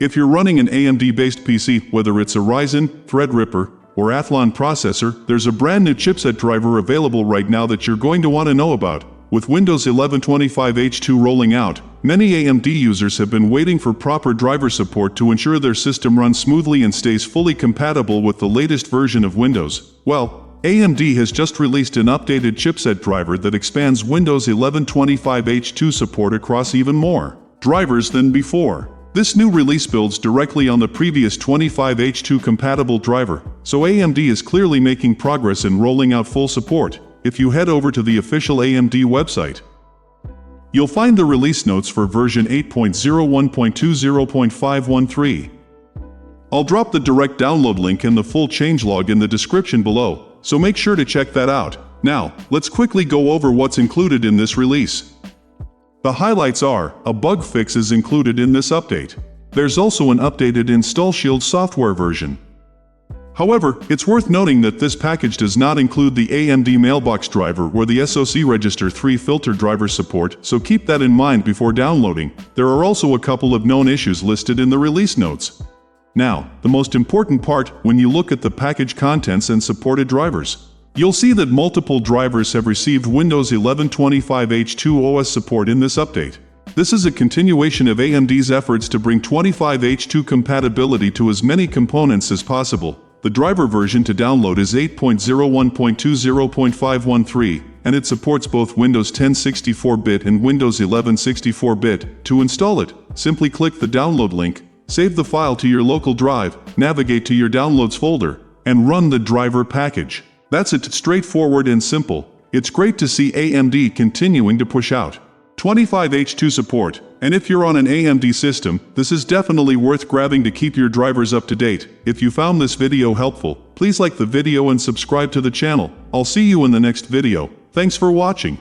If you're running an AMD-based PC, whether it's a Ryzen, Threadripper, or Athlon processor, there's a brand new chipset driver available right now that you're going to want to know about. With Windows 11 25H2 rolling out, many AMD users have been waiting for proper driver support to ensure their system runs smoothly and stays fully compatible with the latest version of Windows. Well, AMD has just released an updated chipset driver that expands Windows 11 25H2 support across even more drivers than before. This new release builds directly on the previous 25H2 compatible driver, so AMD is clearly making progress in rolling out full support. If you head over to the official AMD website, you'll find the release notes for version 8.01.20.513. I'll drop the direct download link and the full changelog in the description below, so make sure to check that out. Now, let's quickly go over what's included in this release. The highlights are, a bug fix is included in this update. There's also an updated Install Shield software version. However, it's worth noting that this package does not include the AMD Mailbox driver or the SoC Register 3 filter driver support, so keep that in mind before downloading. There are also a couple of known issues listed in the release notes. Now, the most important part, when you look at the package contents and supported drivers, you'll see that multiple drivers have received Windows 11 25H2 OS support in this update. This is a continuation of AMD's efforts to bring 25H2 compatibility to as many components as possible. The driver version to download is 8.01.20.513, and it supports both Windows 10 64-bit and Windows 11 64-bit. To install it, simply click the download link, save the file to your local drive, navigate to your downloads folder, and run the driver package. That's it, straightforward and simple. It's great to see AMD continuing to push out 25H2 support, and if you're on an AMD system, this is definitely worth grabbing to keep your drivers up to date. If you found this video helpful, please like the video and subscribe to the channel. I'll see you in the next video. Thanks for watching.